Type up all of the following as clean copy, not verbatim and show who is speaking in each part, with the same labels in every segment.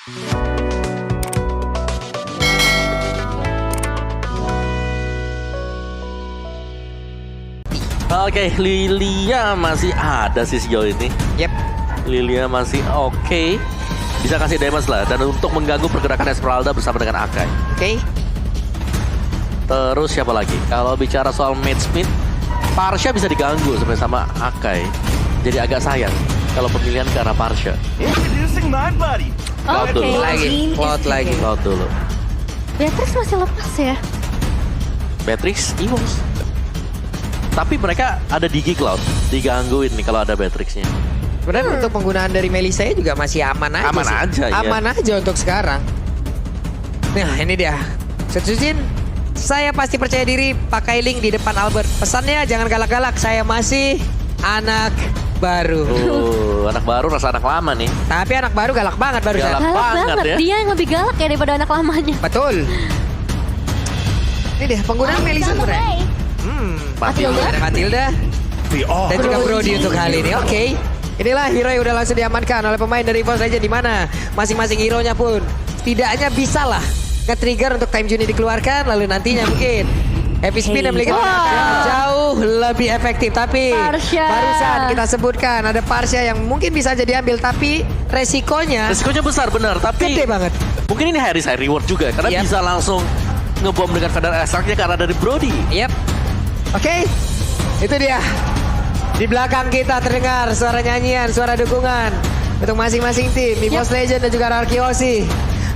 Speaker 1: Oke, Lilia masih ada sih sejauh ini.
Speaker 2: Yep.
Speaker 1: Lilia masih oke. Bisa kasih damage lah. Dan untuk mengganggu pergerakan Esmeralda bersama dengan Akai.
Speaker 2: Oke.
Speaker 1: Terus siapa lagi? Kalau bicara soal matchmate, Parsha bisa diganggu sampai sama Akai. Jadi agak sayang kalau pemilihan ke arah Parsha.
Speaker 3: Introducing my buddy.
Speaker 1: Cloud
Speaker 4: Oke,
Speaker 1: dulu.
Speaker 2: Cloud lagi.
Speaker 1: Cloud dulu.
Speaker 4: Beatrix masih lepas ya.
Speaker 1: Beatrix, Eagles. Tapi mereka ada Digi Cloud. Digangguin nih kalau ada Beatrixnya.
Speaker 2: Sebenarnya untuk penggunaan dari Melissa juga masih aman aja
Speaker 1: Aman
Speaker 2: sih.
Speaker 1: aja, iya.
Speaker 2: Aman aja untuk sekarang. Nah ini dia. Setsujin, saya pasti percaya diri pakai link di depan Albert. Pesannya jangan galak-galak, saya masih anak baru.
Speaker 1: Anak baru rasa anak lama nih.
Speaker 2: Tapi anak baru galak banget barusan.
Speaker 1: Galak.
Speaker 4: Galak
Speaker 1: banget
Speaker 4: banget.
Speaker 1: ya.
Speaker 4: Dia yang lebih galak ya daripada anak lamanya.
Speaker 2: Betul. Ini deh penggunaan Melissa sebenarnya.
Speaker 4: Matilda.
Speaker 2: Ada Matilda dan juga Brody untuk kali ini. Oke. Inilah hero yang udah langsung diamankan oleh pemain dari EVOS Legends, di mana masing-masing hero-nya pun setidaknya bisa lah nge-trigger untuk time Juni dikeluarkan, lalu nantinya mungkin Happy Spin yang memiliki jauh lebih efektif. Tapi
Speaker 4: Parsha.
Speaker 2: barusan kita sebutkan ada Parsha yang mungkin bisa jadi ambil, tapi resikonya
Speaker 1: Resikonya besar benar, tapi
Speaker 2: gede banget.
Speaker 1: mungkin ini high reward juga karena
Speaker 2: Yep.
Speaker 1: bisa langsung ngebom dengan Feather Extract-nya karena dari Brody.
Speaker 2: Yep. Oke, itu dia. Di belakang kita terdengar suara nyanyian, suara dukungan untuk masing-masing tim, EVOS Legends dan juga Arkeosi.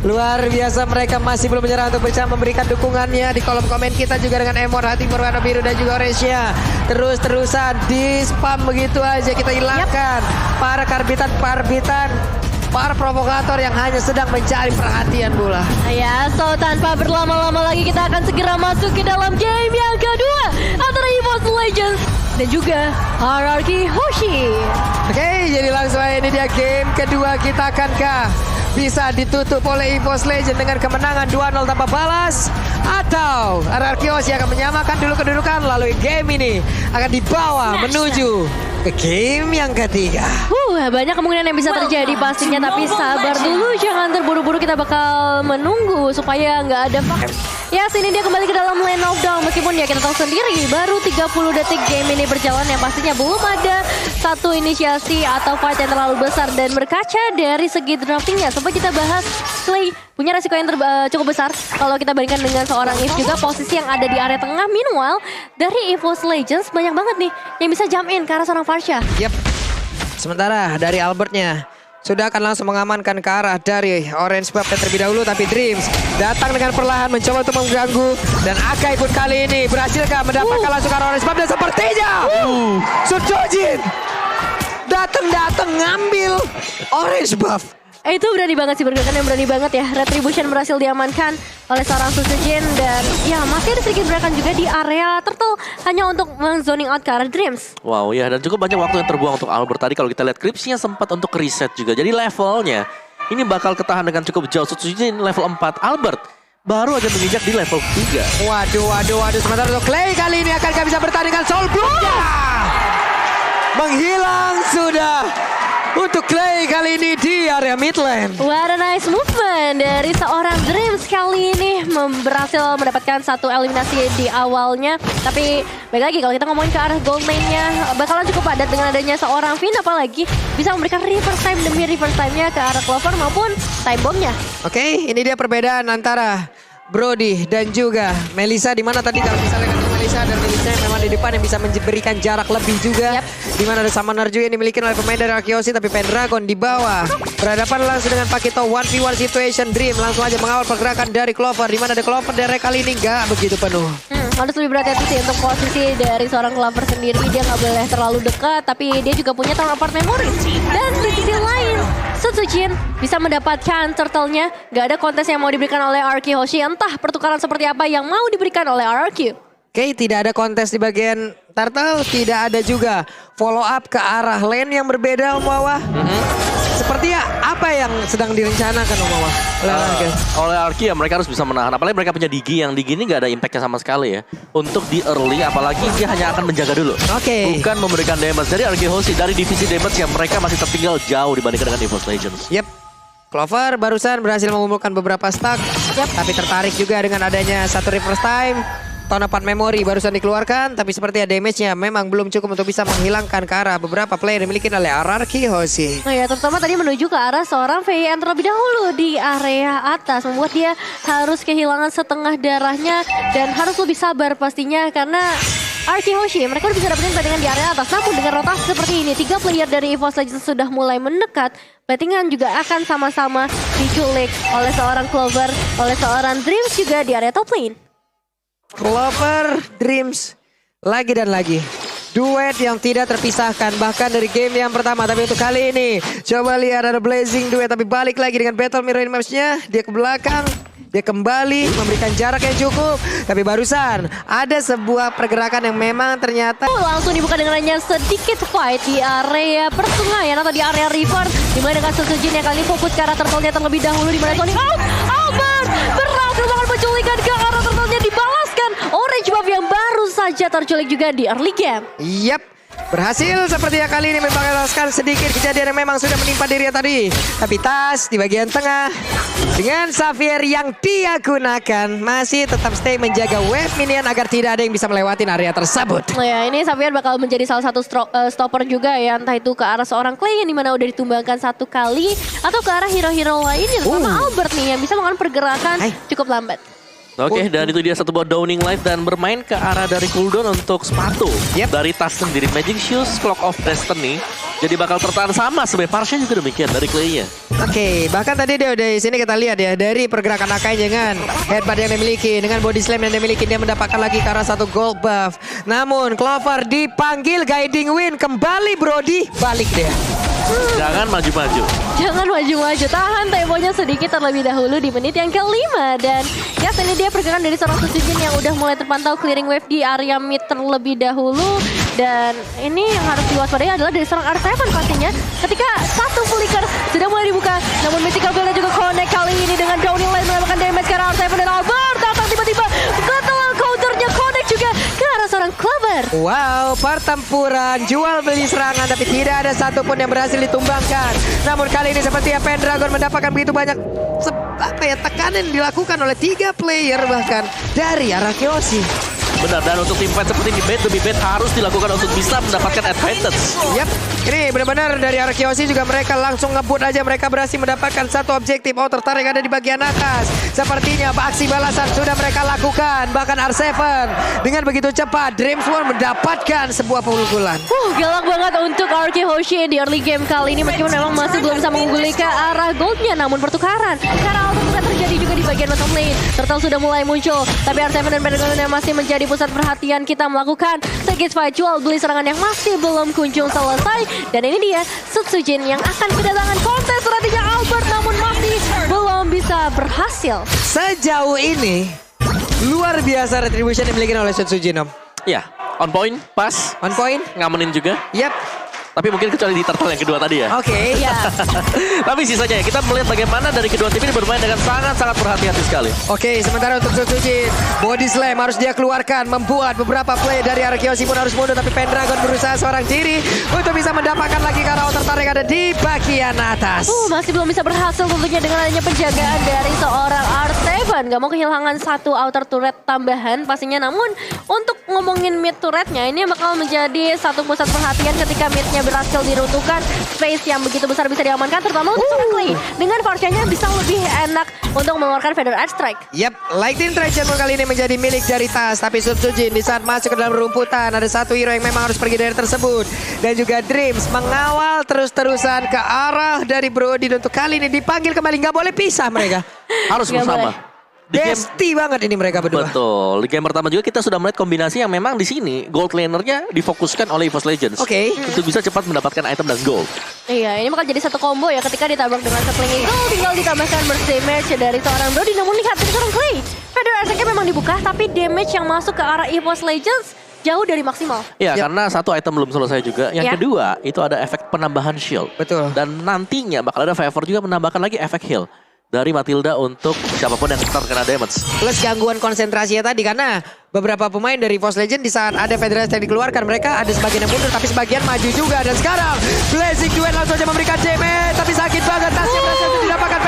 Speaker 2: Luar biasa, mereka masih belum menyerah untuk bisa memberikan dukungannya di kolom komen kita juga dengan emot hati berwarna biru dan juga orange-nya. Terus-terusan di spam begitu aja kita hilangkan para karbitan, para provokator yang hanya sedang mencari perhatian bola.
Speaker 4: Ya, so tanpa berlama-lama lagi kita akan segera masuk ke dalam game yang kedua antara EVOS Legends dan juga Hierarchy Hoshi.
Speaker 2: Oke, jadi langsung aja ini dia game kedua kita akankah bisa ditutup oleh EVOS Legends dengan kemenangan 2-0 tanpa balas, atau Arkeosi akan menyamakan dulu kedudukan lalu game ini akan dibawa menuju ke game yang ketiga.
Speaker 4: Banyak kemungkinan yang bisa terjadi pastinya, tapi sabar dulu, jangan terburu-buru, kita bakal menunggu supaya nggak ada ya, sini dia kembali ke dalam lane of down. Meskipun ya kita tahu sendiri baru 30 detik game ini berjalan, yang pastinya belum ada satu inisiasi atau fight yang terlalu besar. Dan berkaca dari segi draftingnya, sempat kita bahas Clay punya resiko yang cukup besar kalau kita bandingkan dengan seorang Eve, juga posisi yang ada di area tengah. Meanwhile dari EVOS Legends banyak banget nih yang bisa jump in ke arah seorang Parsha.
Speaker 2: Yep. Sementara dari Albertnya sudah akan langsung mengamankan ke arah dari Orange Buff terlebih dahulu, tapi Dreams datang dengan perlahan mencoba untuk mengganggu, dan Akai pun kali ini berhasilkah mendapatkan langsung ke arah Orange Buff, dan sepertinya Sujojin datang ngambil Orange Buff.
Speaker 4: Itu berani banget sih, pergerakan yang berani banget ya. Retribution berhasil diamankan oleh seorang Sujojin, dan ya masih ada sedikit gerakan juga di area Turtle hanya untuk zoning out ke arah Dreams.
Speaker 1: Wow ya, dan cukup banyak waktu yang terbuang untuk Albert. Tadi kalau kita lihat Cripsnya sempat untuk reset juga. Jadi levelnya ini bakal ketahan dengan cukup jauh. Sujojin level 4, Albert baru aja menginjak di level 3.
Speaker 2: Waduh. Sementara untuk Clay kali ini akankah bisa bertanding dengan Soul Blood-nya? Menghilang sudah untuk Clay kali ini di area mid lane.
Speaker 4: What a nice movement dari seorang Dreams kali ini, berhasil mendapatkan satu eliminasi di awalnya. Tapi baik lagi kalau kita ngomongin ke arah gold lane-nya bakalan cukup padat dengan adanya seorang Finn, apalagi bisa memberikan reverse time demi reverse time-nya ke arah Clover maupun time bomb-nya.
Speaker 2: Oke, ini dia perbedaan antara Brody dan juga Melissa, di mana tadi kalau misalnya kata Melissa dan Melissa memang di depan yang bisa memberikan jarak lebih juga. Di mana ada Summoner juga yang dimiliki oleh pemain dari Arkeosi, tapi Pendragon di bawah berhadapan langsung dengan Pakito 1v1 situation. Dream langsung aja mengawal pergerakan dari Clover, di mana ada Clover dari kali ini nggak begitu penuh.
Speaker 4: Harus lebih berhati-hati sih untuk posisi dari seorang Clover sendiri. Dia nggak boleh terlalu dekat, tapi dia juga punya turn apart memory. Dan di sisi lain, Sujojin bisa mendapatkan turtle-nya. Gak ada kontes yang mau diberikan oleh Arky Hoshi. Entah pertukaran seperti apa yang mau diberikan oleh RRQ.
Speaker 2: Oke, tidak ada kontes di bagian turtle, tidak ada juga follow up ke arah lane yang berbeda, Om Wawa. Sepertinya apa yang sedang direncanakan, Om Wawa?
Speaker 1: Oleh Arki ya mereka harus bisa menahan. Apalagi mereka punya Digi yang Digi ini gak ada impactnya sama sekali ya. Untuk di early apalagi dia hanya akan menjaga dulu.
Speaker 2: Oke.
Speaker 1: Bukan memberikan damage. Jadi Arki Hoshi dari divisi damage yang mereka masih tertinggal jauh dibandingkan dengan EVOS Legends.
Speaker 2: Yep. Clover barusan berhasil mengumpulkan beberapa stack. Tapi tertarik juga dengan adanya satu reverse time. Tonopat memori barusan dikeluarkan. Tapi sepertinya damage-nya memang belum cukup untuk bisa menghilangkan ke arah beberapa player yang dimiliki oleh RRQ Hoshi.
Speaker 4: Nah ya, terutama tadi menuju ke arah seorang VN terlebih dahulu di area atas. Membuat dia harus kehilangan setengah darahnya. Dan harus lebih sabar pastinya karena RRQ Hoshi mereka udah bisa dapetin battingan di area atas. Namun dengan rotasi seperti ini, 3 player dari EVOS Legends sudah mulai mendekat. Battingan juga akan sama-sama diculik oleh seorang Clover, oleh seorang Dreams juga di area top lane.
Speaker 2: Clover, Dreams, lagi dan lagi. Duet yang tidak terpisahkan bahkan dari game yang pertama. Tapi untuk kali ini coba lihat ada Blazing Duet. Tapi balik lagi dengan Battle Mirror Maps-nya. Dia ke belakang. Dia kembali memberikan jarak yang cukup. Tapi barusan ada sebuah pergerakan yang memang ternyata
Speaker 4: Langsung dibuka dengan hanya sedikit fight di area pertengahan atau di area river. Dimana dengan Setsujin yang kali fokus ke arah turtle-nya terlebih dahulu. Dimana Sonic Albert berhasil melakukan penculikan ke arah turtle-nya, dibalaskan orange buff yang baru saja terculik juga di early game.
Speaker 2: Yap, berhasil sepertinya kali ini membalaskan sedikit kejadian yang memang sudah menimpa dirinya tadi. Tapi Tas di bagian tengah dengan Xavier yang dia gunakan masih tetap stay menjaga wave minion agar tidak ada yang bisa melewati area tersebut.
Speaker 4: Nah ya, ini Xavier bakal menjadi salah satu stopper juga ya, entah itu ke arah seorang Clay yang dimana udah ditumbangkan satu kali atau ke arah hero-hero lainnya terutama Albert nih yang bisa melakukan pergerakan cukup lambat.
Speaker 1: Oke, dan itu dia satu buat Downing Light dan bermain ke arah dari cooldown untuk sepatu. Dari Tas sendiri, Magic Shoes, Clock of Destiny. Jadi bakal tertahan sama sebenarnya. Parsha juga demikian dari Clay-nya.
Speaker 2: Oke, bahkan tadi dia udah di sini kita lihat ya dari pergerakan Akai dengan headbutt yang dimiliki, dengan body slam yang dimiliki, dia mendapatkan lagi ke arah satu gold buff. Namun Clover dipanggil guiding win kembali Brody, balik dia.
Speaker 1: Jangan maju-maju.
Speaker 4: Jangan maju-maju, tahan temponya sedikit terlebih dahulu di menit yang kelima. Dan ya ini dia pergerakan dari seorang Setsujin yang udah mulai terpantau clearing wave di area mid terlebih dahulu. Dan ini yang harus diwaspadai adalah dari seorang R7 pastinya. Ketika satu flicker sudah mulai dibuka, namun Mythical Build juga connect kali ini dengan Downing Light mendapatkan damage ke arah R7 dan Albert datang tiba-tiba ketelan counternya connect juga ke arah seorang Clover.
Speaker 2: Wow, pertempuran jual beli serangan tapi tidak ada satupun yang berhasil ditumbangkan. Namun kali ini sepertinya Pendragon mendapatkan begitu banyak tekanan yang dilakukan oleh 3 player bahkan dari RRQ Hoshi.
Speaker 1: Benar, dan untuk tim fight seperti ini bait demi bait harus dilakukan untuk bisa mendapatkan advantage.
Speaker 2: Yap, ini benar-benar dari RRQ Hoshi juga mereka langsung ngebut aja. Mereka berhasil mendapatkan satu objektif. Oh, tertarik ada di bagian atas. Sepertinya aksi balasan sudah mereka lakukan. Bahkan R7 dengan begitu cepat Dreams One mendapatkan sebuah pukulan.
Speaker 4: Galak banget untuk RRQ Hoshi di early game kali ini. Meskipun memang masih belum bisa mengungguli ke arah goldnya, namun pertukaran karena auto terjadi juga di bagian bottom lane. Turtle sudah mulai muncul, tapi R7 dan Pendragon masih menjadi pusat perhatian kita melakukan sedikit fight jual beli serangan yang masih belum kunjung selesai. Dan ini dia Setsujin yang akan kedatangan kontes strateginya Albert namun masih belum bisa berhasil.
Speaker 2: Sejauh ini luar biasa retribution yang dimiliki oleh Setsujin, Om.
Speaker 1: Ya, on point, pas,
Speaker 2: On point.
Speaker 1: ngamenin juga.
Speaker 2: Yap.
Speaker 1: Tapi mungkin kecuali di turtle yang kedua tadi ya.
Speaker 2: Oke.
Speaker 4: Ya.
Speaker 1: Tapi sisanya ya, kita melihat bagaimana dari kedua tim ini bermain dengan sangat-sangat berhati-hati sekali.
Speaker 2: Oke, sementara untuk Setsujin, body slam harus dia keluarkan, membuat beberapa play dari RRQ Hoshi pun harus mundur, tapi Pendragon berusaha seorang diri untuk bisa mendapatkan lagi karena tertarik ada di bagian atas.
Speaker 4: Masih belum bisa berhasil tentunya dengan adanya penjagaan dari seorang R7. Gak mau kehilangan satu outer turret tambahan pastinya. Namun untuk ngomongin mid turretnya, ini bakal menjadi satu pusat perhatian ketika midnya berhasil diruntuhkan. Space yang begitu besar bisa diamankan, terutama untuk seorang Clay. Dengan Parsha-nya bisa lebih enak untuk mengeluarkan Feather Edge Strike.
Speaker 2: Yap, Lightning Treasure kali ini menjadi milik dari Tas. Tapi Setsujin di saat masuk ke dalam rumputan, ada satu hero yang memang harus pergi dari tersebut. Dan juga Dreams mengawal terus-terusan ke arah dari Brody. Untuk kali ini dipanggil kembali, nggak boleh pisah mereka.
Speaker 1: Harus
Speaker 4: Nggak
Speaker 1: bersama.
Speaker 4: boleh.
Speaker 1: Di game,
Speaker 2: Besti banget ini mereka berdua.
Speaker 1: betul. Di game pertama juga kita sudah melihat kombinasi yang memang di sini gold lanernya difokuskan oleh EVOS Legends.
Speaker 2: Oke.
Speaker 1: Untuk bisa cepat mendapatkan item dan gold.
Speaker 4: Iya, ini bakal jadi satu combo ya ketika ditabrak dengan Settling Eagle. Tinggal ditambahkan bersih match dari seorang Brody. Namun lihat dari seorang Clay. Feather Edge Strike memang dibuka, tapi damage yang masuk ke arah EVOS Legends jauh dari maksimal.
Speaker 1: Iya,
Speaker 2: Yap.
Speaker 1: karena satu item belum selesai juga. Yang
Speaker 4: Ya.
Speaker 1: kedua, itu ada efek penambahan shield.
Speaker 2: Betul.
Speaker 1: Dan nantinya bakal ada favor juga menambahkan lagi efek heal dari Matilda untuk siapapun yang terkena damage.
Speaker 2: Plus gangguan konsentrasinya tadi karena beberapa pemain dari EVOS Legends di saat ada Federasi yang dikeluarkan, mereka ada sebagian yang mundur tapi sebagian maju juga. Dan sekarang Blazing Duet langsung saja memberikan damage, tapi sakit banget. Tasnya berhasil didapatkan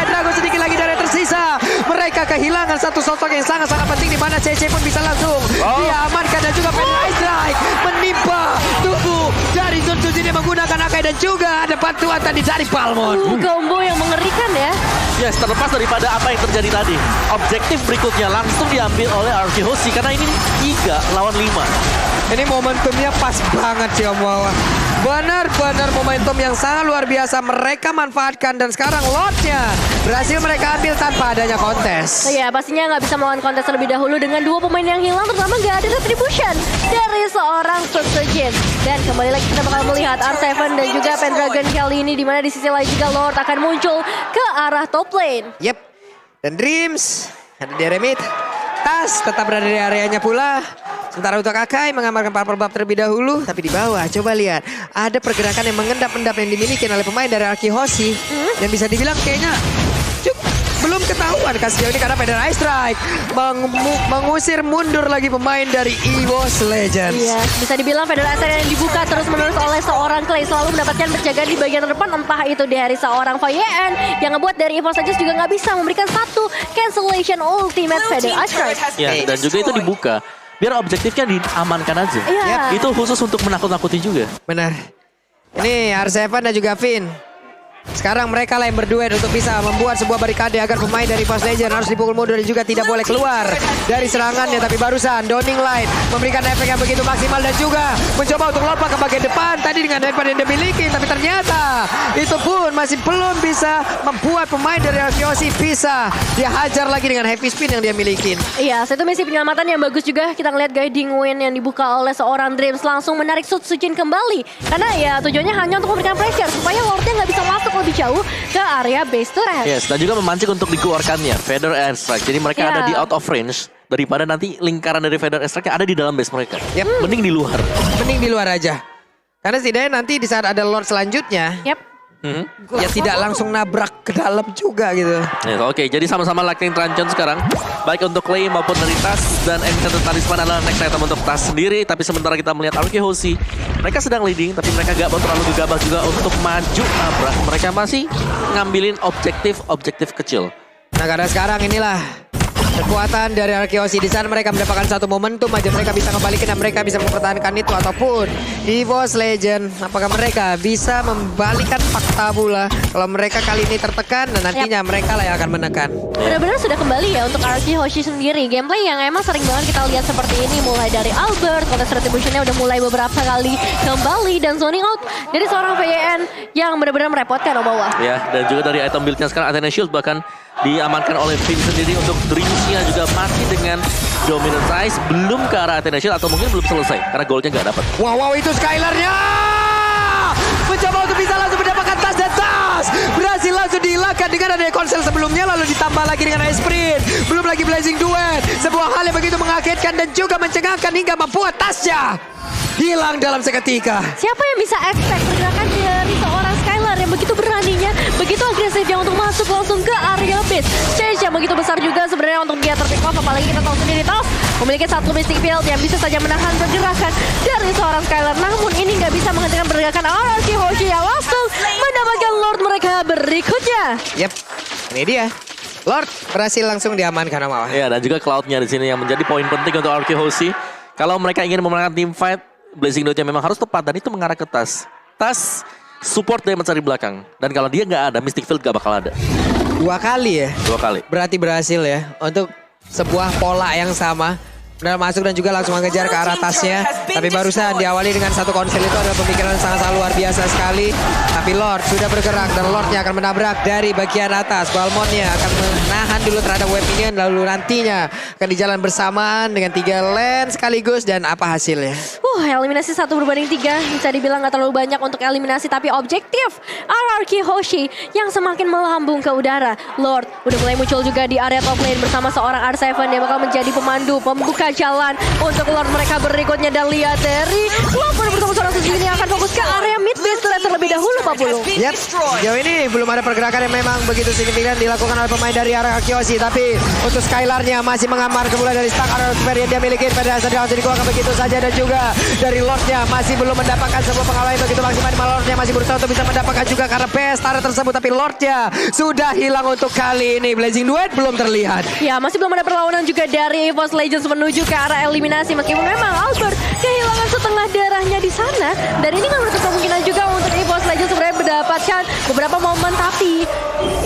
Speaker 2: kehilangan satu sosok yang sangat-sangat penting di mana CC pun bisa langsung diamankan dan juga Fenrir Strike menimpa tubuh dari Sun Tzu ini menggunakan Akai dan juga ada bantuan tadi dari Palmon.
Speaker 4: Combo yang mengerikan ya.
Speaker 1: Yes, terlepas daripada apa yang terjadi tadi. Objektif berikutnya langsung diambil oleh RQ Hoshi karena ini 3 lawan 5.
Speaker 2: Ini momentumnya pas banget sih Om Wawa. Benar-benar momentum yang sangat luar biasa mereka manfaatkan dan sekarang Lordnya berhasil mereka ambil tanpa adanya kontes.
Speaker 4: Iya, pastinya nggak bisa melawan kontes terlebih dahulu dengan 2 pemain yang hilang, terutama nggak ada retribution dari seorang Sun Tzu Jin. Dan kembali lagi kita bakal melihat R7 dan juga Pendragon kali ini, di mana di sisi lain juga Lord akan muncul ke arah top lane.
Speaker 2: Yep. Dan Dreams ada di remit. Tas tetap berada di areanya pula. Sementara untuk Akai mengamalkan Purple Buff terlebih dahulu. Tapi di bawah coba lihat. Ada pergerakan yang mengendap-endap yang dimiliki oleh pemain dari RQ Hoshi. Dan bisa dibilang kayaknya belum ketahuan sejauh ini karena Fenrir Strike mengusir mundur lagi pemain dari EVOS Legends.
Speaker 4: Iya, bisa dibilang Federasi yang dibuka terus-menerus oleh seorang Clay selalu mendapatkan penjagaan di bagian terdepan, entah itu dari seorang Fayen yang ngebuat dari EVOS Legends juga nggak bisa memberikan satu cancellation ultimate Federasi Strike.
Speaker 1: Ya, dan juga itu dibuka. Biar objektifnya diamankan aja.
Speaker 4: Iya.
Speaker 1: Itu khusus untuk menakut-nakuti juga.
Speaker 2: Benar. Ini R7 dan juga Finn. Sekarang mereka lah yang berduet untuk bisa membuat sebuah barikade agar pemain dari EVOS Legends harus dipukul mundur dan juga tidak boleh keluar dari serangannya. Tapi barusan Dawning Light memberikan efek yang begitu maksimal dan juga mencoba untuk lompat ke bagian depan tadi dengan headband yang dimiliki. Tapi ternyata itu pun masih belum bisa membuat pemain dari RQ bisa dihajar lagi dengan heavy spin yang dia miliki.
Speaker 4: Iya, satu misi penyelamatan yang bagus juga. Kita ngeliat guiding win yang dibuka oleh seorang Dreams langsung menarik Sun Tzu Jin kembali. Karena ya tujuannya hanya untuk memberikan pressure supaya Lordnya nggak bisa masuk lebih jauh ke area base turret.
Speaker 1: Yes, dan juga memancing untuk dikeluarkannya Feather Strike. Jadi mereka ada di out of range daripada nanti lingkaran dari Feather Strike ada di dalam base mereka. Mending di luar.
Speaker 2: Mending di luar aja. Karena setidaknya nanti di saat ada Lord selanjutnya, ya tidak langsung nabrak ke dalam juga gitu.
Speaker 1: Yes, oke, jadi sama-sama Lightning Trancon sekarang. Baik untuk Clay maupun dari Tas. Dan Enchanted Talisman adalah next item untuk Tas sendiri. Tapi sementara kita melihat RQ Hoshi, mereka sedang leading. Tapi mereka gak mau terlalu gegabah juga untuk maju nabrak. Mereka masih ngambilin objektif kecil.
Speaker 2: Nah karena sekarang inilah kekuatan dari RQ Hoshi. Di sana mereka mendapatkan satu momentum aja. Mereka bisa kembalikan dan mereka bisa mempertahankan itu. Ataupun EVOS Legends, apakah mereka bisa membalikan fakta pula kalau mereka kali ini tertekan dan nantinya mereka lah yang akan menekan.
Speaker 4: Benar-benar sudah kembali ya untuk RQ Hoshi sendiri. Gameplay yang emang sering banget kita lihat seperti ini. Mulai dari Albert, kontes retributionnya udah mulai beberapa kali kembali. Dan zoning out dari seorang VN yang benar-benar merepotkan Obawa.
Speaker 1: Ya, dan juga dari item build-nya sekarang Athena Shield bahkan diamankan oleh Finn sendiri. Untuk Dreams-nya juga masih dengan dominant size, belum ke arah Athena Shield atau mungkin belum selesai karena goldnya nggak dapat.
Speaker 2: Wow, itu Skylar-nya mencoba untuk bisa langsung mendapatkan Tas dan Tas berhasil langsung dihilangkan dengan adanya konsel sebelumnya, lalu ditambah lagi dengan Ice Sprint, belum lagi Blazing Duet, sebuah hal yang begitu mengagetkan dan juga mencengangkan hingga membuat Tasnya hilang dalam seketika.
Speaker 4: Siapa yang bisa expect pergerakan dari seorang Skylar yang begitu beraninya, begitu agresifnya untuk masuk langsung ke area base. Change yang begitu besar juga sebenarnya untuk dia terpick off, apalagi kita tahu sendiri Tas memiliki satu Mystic Field yang bisa saja menahan pergerakan dari seorang Skylar. Namun ini nggak bisa menghentikan pergerakan RQ Hoshi yang langsung mendapatkan Lord mereka berikutnya.
Speaker 2: Yep, ini dia. Lord berhasil langsung diamankan sama
Speaker 1: Ya, dan juga Cloud-nya di sini yang menjadi poin penting untuk RQ Hoshi. Kalau mereka ingin memenangkan team fight, Blazing Duet-nya memang harus tepat dan itu mengarah ke Tas. Tas support dia mencari belakang. Dan kalau dia nggak ada, Mystic Field gak bakal ada.
Speaker 2: 2 kali ya.
Speaker 1: 2 kali.
Speaker 2: Berarti berhasil ya untuk sebuah pola yang sama. Benar masuk dan juga langsung mengejar ke arah Tasnya. Tapi barusan diawali dengan satu konsel itu adalah pemikiran yang sangat luar biasa sekali. Tapi Lord sudah bergerak dan Lordnya akan menabrak dari bagian atas. Balmonnya akan menahan dulu terhadap web ini. Lalu nantinya akan dijalan bersamaan dengan 3 lane sekaligus. Dan apa hasilnya?
Speaker 4: Eliminasi 1/3 bisa dibilang gak terlalu banyak untuk eliminasi, tapi objektif RRQ Hoshi yang semakin melambung ke udara. Lord udah mulai muncul juga di area top lane bersama seorang R7 yang bakal menjadi pemandu pembuka jalan untuk Lord mereka berikutnya. Dan lihat dari Lord bersama seorang Sun Tzu ini akan fokus ke area mid base terlebih dahulu 20.
Speaker 2: Yap, sejauh ini belum ada pergerakan yang memang begitu signifikan dilakukan oleh pemain dari arah Kyoshi. Tapi untuk Skylarnya masih mengamar kemulai dari stack arah yang dia miliki. Federasi langsung dikeluarkan begitu saja. Dan juga dari Lordnya masih belum mendapatkan sebuah pengalaman begitu maksimal. Lordnya masih berusaha untuk bisa mendapatkan juga karena pesta tersebut. Tapi Lordnya sudah hilang untuk kali ini. Blazing Duet belum terlihat.
Speaker 4: Ya, masih belum ada perlawanan juga dari EVOS Legends menuju ke arah eliminasi. Meskipun memang Albert kehilangan setengah darahnya di sana. Dan ini kan menutup kemungkinan juga untuk EVOS Legends sebenarnya mendapatkan beberapa momen. Tapi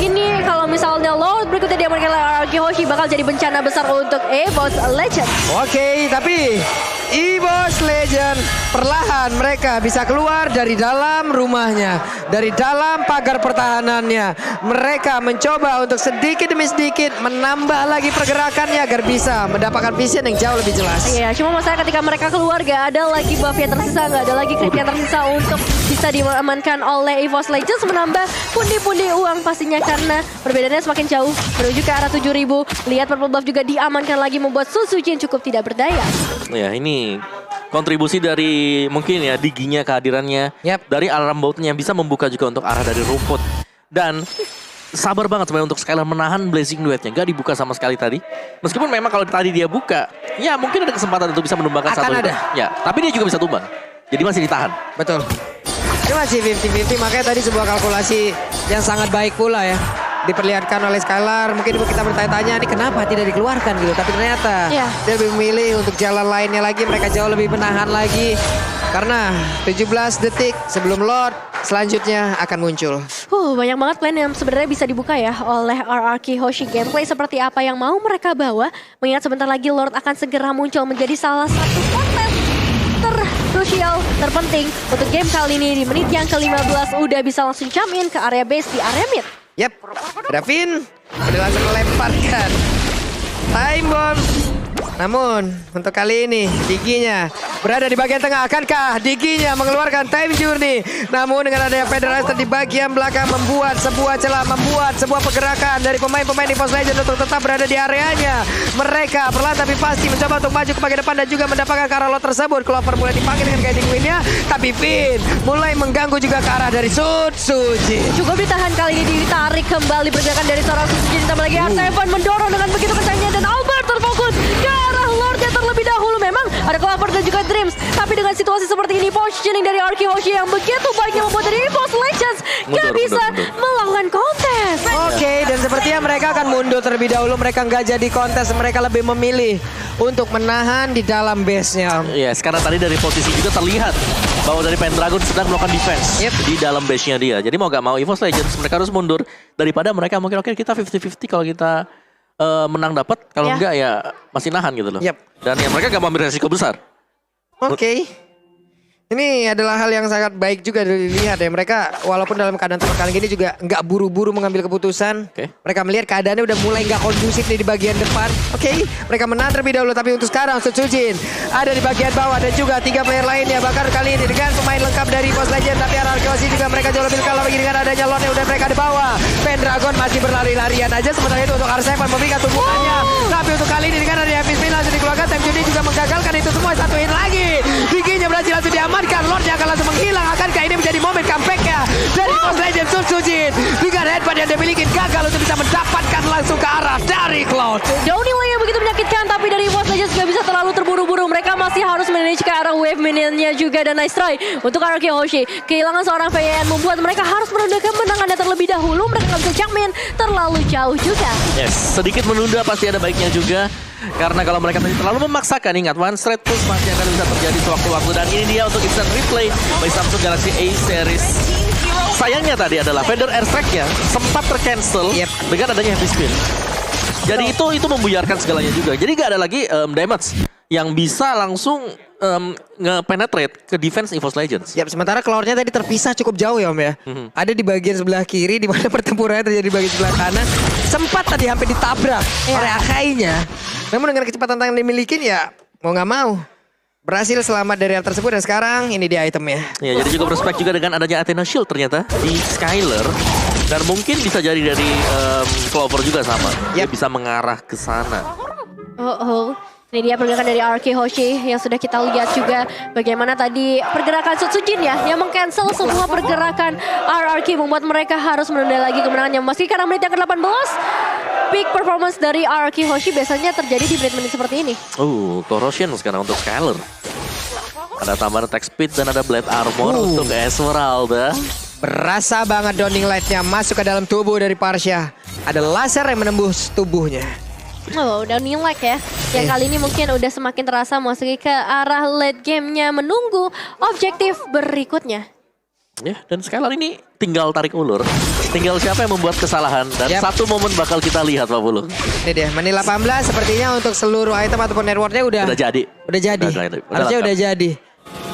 Speaker 4: ini kalau misalnya Lord berikutnya diamankan oleh RRQ Hoshi bakal jadi bencana besar untuk EVOS Legends.
Speaker 2: Oke, tapi EVOS Legends perlahan mereka bisa keluar dari dalam rumahnya, dari dalam pagar pertahanannya. Mereka mencoba untuk sedikit demi sedikit menambah lagi pergerakannya agar bisa mendapatkan vision yang jauh lebih jelas.
Speaker 4: Iya, cuma masalah ketika mereka keluar gak ada lagi buff yang tersisa, gak ada lagi creep yang tersisa untuk bisa diamankan oleh EVOS Legends, menambah pundi-pundi uang pastinya karena perbedaannya semakin jauh menuju ke arah 7.000. Lihat purple buff juga diamankan lagi membuat Susujin cukup tidak berdaya.
Speaker 1: Ya, ini kontribusi dari mungkin ya Diginya, kehadirannya dari alarm boutnya yang bisa membuka juga untuk arah dari rumput. Dan sabar banget sebenarnya untuk Skylar menahan Blazing Duetnya. Gak dibuka sama sekali tadi. Meskipun memang kalau tadi dia buka, ya mungkin ada kesempatan untuk bisa menumbangkan
Speaker 2: Akan
Speaker 1: satu.
Speaker 2: ada.
Speaker 1: Ya, tapi dia juga bisa tumbang. Jadi masih ditahan.
Speaker 2: Betul. Ini masih 50-50, makanya tadi sebuah kalkulasi yang sangat baik pula ya. Diperlihatkan oleh Skylar, mungkin kita bertanya-tanya ini kenapa tidak dikeluarkan gitu. Tapi ternyata dia lebih memilih untuk jalan lainnya lagi, mereka jauh lebih menahan lagi. Karena 17 detik sebelum Lord selanjutnya akan muncul.
Speaker 4: Banyak banget plan yang sebenarnya bisa dibuka ya oleh RRQ Hoshi. Gameplay seperti apa yang mau mereka bawa. Mengingat sebentar lagi Lord akan segera muncul menjadi salah satu konten terkrusial, terpenting untuk game kali ini. Di menit yang ke-15 udah bisa langsung jump in ke area base di area mid.
Speaker 2: Yap, Davin udah langsung melemparkan time bomb. Namun untuk kali ini Diginya berada di bagian tengah. Akankah Diginya mengeluarkan time journey? Namun dengan adanya Federasi di bagian belakang membuat sebuah celah, membuat sebuah pergerakan dari pemain-pemain EVOS Legends untuk tetap berada di areanya. Mereka perlahan tapi pasti mencoba untuk maju ke bagian depan dan juga mendapatkan Karolot tersebut. Clover mulai dipanggil dengan guiding win-nya, tapi Finn mulai mengganggu juga ke arah dari Suji.
Speaker 4: Cukup ditahan kali ini, ditarik kembali pergerakan dari seorang Suji. Ditambah lagi R7 mendorong dengan begitu kencangnya dan Albert terfokus ke arah Lordnya terlebih dahulu. Memang ada Clover dan juga Dreams, tapi dengan situasi seperti ini positioning dari RRQ Hoshi yang begitu baiknya membuat dari EVOS Legends gak bisa melakukan kontes.
Speaker 2: Oke, dan sepertinya mereka akan mundur terlebih dahulu. Mereka nggak jadi kontes, mereka lebih memilih untuk menahan di dalam base-nya.
Speaker 1: Yes, karena tadi dari posisi juga terlihat bahwa dari Pendragon sedang melakukan defense di dalam base-nya dia. Jadi mau gak mau EVOS Legends mereka harus mundur daripada mereka mungkin oke kita 50-50 kalau kita menang dapat, kalau enggak ya masih nahan gitu loh. Dan ya mereka gak mau ambil resiko besar.
Speaker 2: Oke. Ini adalah hal yang sangat baik juga dilihat ya. Mereka walaupun dalam keadaan tertekan gini juga nggak buru-buru mengambil keputusan. Mereka melihat keadaannya udah mulai nggak kondusif nih di bagian depan. Oke, mereka menang terlebih dahulu. Tapi untuk sekarang Sutsujin ada di bagian bawah dan juga 3 player lainnya. Bahkan kali ini dengan pemain lengkap dari EVOS Legends. Tapi RRQ juga mereka jauh lebih kalah lagi dengan adanya Lord yang udah mereka di bawah. Pendragon masih berlari-larian aja. Sementara itu untuk R7 memberikan tumpukannya. Tapi untuk kali ini dengan adanya Happy Spin langsung dikeluarkan. Time Judy juga menggagalkan itu semua. Satuin lagi. Giginya berhasil langsung diamankan. Lordnya akan langsung menghilang. Akankah ini menjadi momen comeback-nya dari EVOS Legends Sutsujin dengan headbutt yang dimiliki gagal untuk bisa mendapatkan langsung ke arah dari Cloud.
Speaker 4: Downhill yang begitu menyakitkan, tapi dari EVOS Legends gak bisa terlalu terburu-buru. Mereka masih harus manage ke arah wave minionnya juga, dan nice try untuk RRQ Hoshi. Kehilangan seorang VN membuat mereka harus menunda kemenangannya terlebih dahulu. Mereka gak bisa jump in terlalu jauh juga.
Speaker 1: Yes, sedikit menunda pasti ada baiknya juga. Karena kalau mereka tadi terlalu memaksakan, ingat one straight push masih akan bisa terjadi sewaktu-waktu. Dan ini dia untuk instant replay bagi Samsung Galaxy A series. Sayangnya tadi adalah Feather Airstrike-nya sempat tercancel dengan adanya Heavy Spin. Jadi itu membuyarkan segalanya juga. Jadi gak ada lagi damage yang bisa langsung nge-penetrate ke defense EVOS Legends.
Speaker 2: Sementara Cloud-nya tadi terpisah cukup jauh ya Om ya. Ada di bagian sebelah kiri di mana pertempurannya terjadi di bagian sebelah kanan. Sempat tadi hampir ditabrak oleh Akainya. Namun dengan kecepatan yang dimiliki ya mau nggak mau berhasil selamat dari hal tersebut. Dan sekarang ini dia itemnya.
Speaker 1: Ya, jadi juga berspek juga dengan adanya Athena Shield ternyata di Skylar. Dan mungkin bisa jadi dari Clover juga sama. Dia bisa mengarah ke sana.
Speaker 4: Ini dia pergerakan dari RK Hoshi yang sudah kita lihat juga bagaimana tadi pergerakan Sutsujin ya yang meng-cancel semua pergerakan RRQ membuat mereka harus menunda lagi kemenangannya. Meski karena menit yang ke-18 peak performance dari RRQ Hoshi biasanya terjadi di menit-menit seperti ini.
Speaker 1: Corrosion sekarang untuk Skyler. Ada tambahan attack speed dan ada blade armor untuk Esmeralda.
Speaker 2: Berasa banget Downing Light-nya masuk ke dalam tubuh dari Parsha. Ada laser yang menembus tubuhnya.
Speaker 4: Oh, udah nilai ya. Yang kali ini mungkin udah semakin terasa memasuki ke arah late game-nya menunggu objektif berikutnya.
Speaker 1: Ya, dan Skylar ini tinggal tarik ulur. Tinggal siapa yang membuat kesalahan. Dan satu momen bakal kita lihat Pak Bulu.
Speaker 2: Ini dia, menit 18 sepertinya untuk seluruh item ataupun rewardnya udah
Speaker 1: jadi.
Speaker 2: Harusnya udah jadi.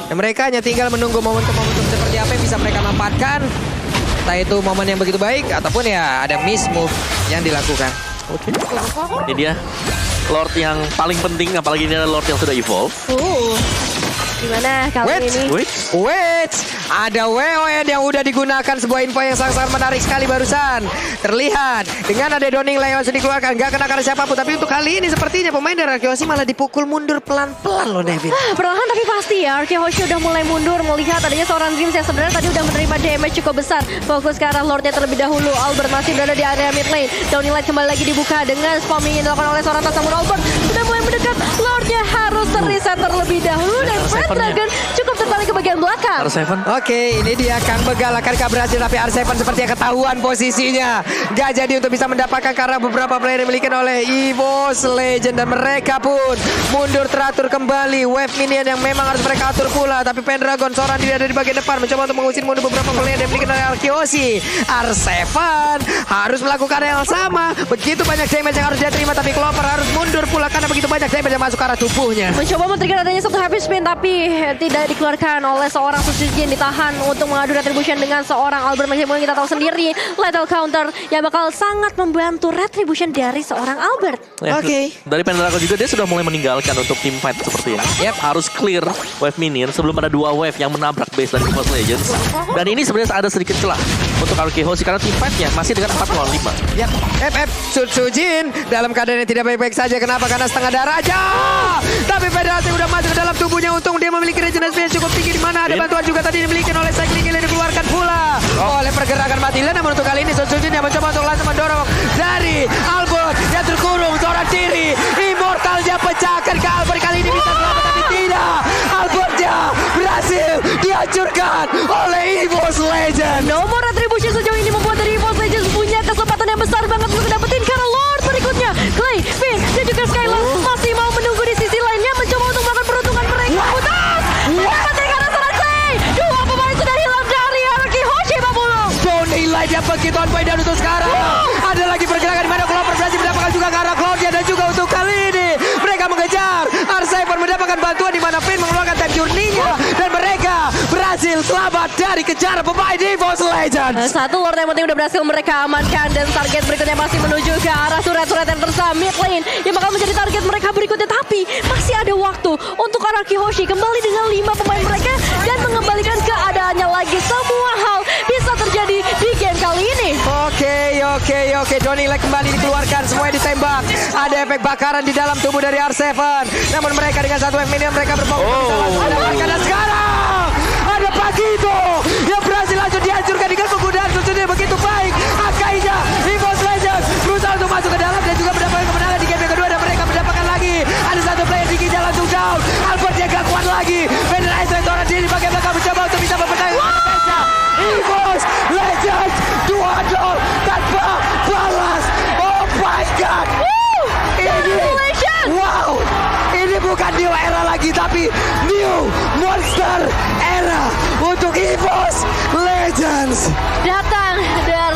Speaker 2: Dan mereka hanya tinggal menunggu momentum-momentum seperti apa yang bisa mereka manfaatkan. Entah itu momen yang begitu baik ataupun ya ada miss move yang dilakukan.
Speaker 1: Ini dia Lord yang paling penting, apalagi ini adalah Lord yang sudah evolve.
Speaker 4: Gimana kali ini?
Speaker 2: Wait, ada WON yang udah digunakan, sebuah info yang sangat-sangat menarik sekali barusan. Terlihat dengan ada Downing Light yang sudah dikeluarkan, gak kena karena siapapun. Tapi untuk kali ini sepertinya pemain dari RRQ Hoshi malah dipukul mundur pelan-pelan loh Devin.
Speaker 4: Perlahan tapi pasti ya, RRQ Hoshi udah mulai mundur melihat adanya seorang Dreams yang sebenarnya tadi udah menerima damage cukup besar. Fokus ke arah Lordnya terlebih dahulu. Albert masih berada di area mid lane. Downing Light kembali lagi dibuka dengan spamming yang dilakukan oleh seorang Tasamura. Albert sudah mulai mendekat. Lordnya harus terreset terlebih dahulu dan Dragon cukup terbalik ke bagian belakang.
Speaker 1: R7.
Speaker 2: Oke, ini dia Kang Begal akankah berhasil, tapi R7 seperti yang ketahuan posisinya. Gak jadi untuk bisa mendapatkan karena beberapa player yang dimiliki oleh EVOS Legend dan mereka pun mundur teratur kembali. Wave minion yang memang harus mereka atur pula, tapi Pendragon seorang diri ada di bagian depan mencoba untuk mengusir mundur beberapa player yang dimiliki oleh RRQ Hoshi. R7 harus melakukan hal yang sama. Begitu banyak damage yang harus dia terima, tapi Clover harus mundur pula karena begitu banyak damage yang masuk ke arah tubuhnya.
Speaker 4: Mencoba men-trigger adanya satu happy spin tapi tidak dikeluarkan oleh seorang Sutsujin, ditahan untuk mengadu retribution dengan seorang Albert. Meskipun kita tahu sendiri lethal counter yang bakal sangat membantu retribution dari seorang Albert.
Speaker 2: Oke.
Speaker 1: Dari Pendragon juga dia sudah mulai meninggalkan untuk team fight seperti ini. Harus clear wave minion sebelum ada dua wave yang menabrak base dari EVOS Legends. Dan ini sebenarnya ada sedikit celah untuk RRQ Hoshi karena team fight-nya masih dengan 4 lawan 5.
Speaker 2: Sutsujin dalam keadaan yang tidak baik-baik saja. Kenapa? Karena setengah darah aja. Tapi Federasi udah masuk ke dalam tubuhnya. Untung dia memiliki regenerasi yang cukup tinggi, di mana ada bantuan juga tadi dimiliki oleh Cycling yang dikeluarkan pula oleh pergerakan Matilda. Namun untuk kali ini Sutsujin yang mencoba untuk langsung mendorong dari Albert yang terkurung seorang diri. Immortalnya pecahkan ke Albert, kali ini bisa selamat tapi tidak. Albertnya berhasil dihancurkan oleh EVOS Legend.
Speaker 4: Nomor retribution sejauh ini membuat dari EVOS Legends punya kesempatan yang besar banget untuk dapetin karena Lord berikutnya. Clay, Finn, dan juga Skylar masih mau menunggu di sisi lainnya mencoba untuk melakukan peruntungan mereka. Putus! Mendapatkan karena seorang Clay. Dua pemain sudah hilang dari RRQ Hoshi, Pak Bulung.
Speaker 2: Downing Light yang begitu on point dan untuk sekarang ada lagi pergerakan di mana Clover berhasil mendapatkan juga ke arah Claudia, dan juga untuk kali ini mereka mengejar R7 mendapatkan bantuan di mana Finn mengeluarkan time journey-nya dan mereka berhasil selamat dari kejaran pemain EVOS Legends.
Speaker 4: Satu Lord yang penting udah berhasil mereka amankan dan target berikutnya masih menuju ke arah surat-surat yang tersam mid lane yang bakal menjadi target mereka berikutnya, tapi masih ada waktu untuk RRQ Hoshi kembali dengan 5 pemain mereka dan mengembalikan keadaannya lagi. Semua hal bisa terjadi di game kali ini.
Speaker 2: Oke. Downing Light kembali dikeluarkan, semuanya ditembak. Ada efek bakaran di dalam tubuh dari R7. Namun mereka dengan satu wave minion mereka berfokus dan sekarang ada Pagito yang berhasil langsung dihancurkan dengan penggunaan Sutsujin begitu baik. Akainya EVOS Legends berusaha untuk masuk ke dalam dan juga mendapatkan kemenangan di game yang kedua, dan mereka mendapatkan lagi ada satu player tingginya langsung down. Albert yang gak kuat lagi. Federasi seorang diri bagian belakang mencoba untuk bisa mempertahankan defense-nya. EVOS Legends 2-0 tanpa balas. Oh my god. Ini bukan new era lagi, tapi new monster era untuk EVOS Legends.
Speaker 4: Datang dari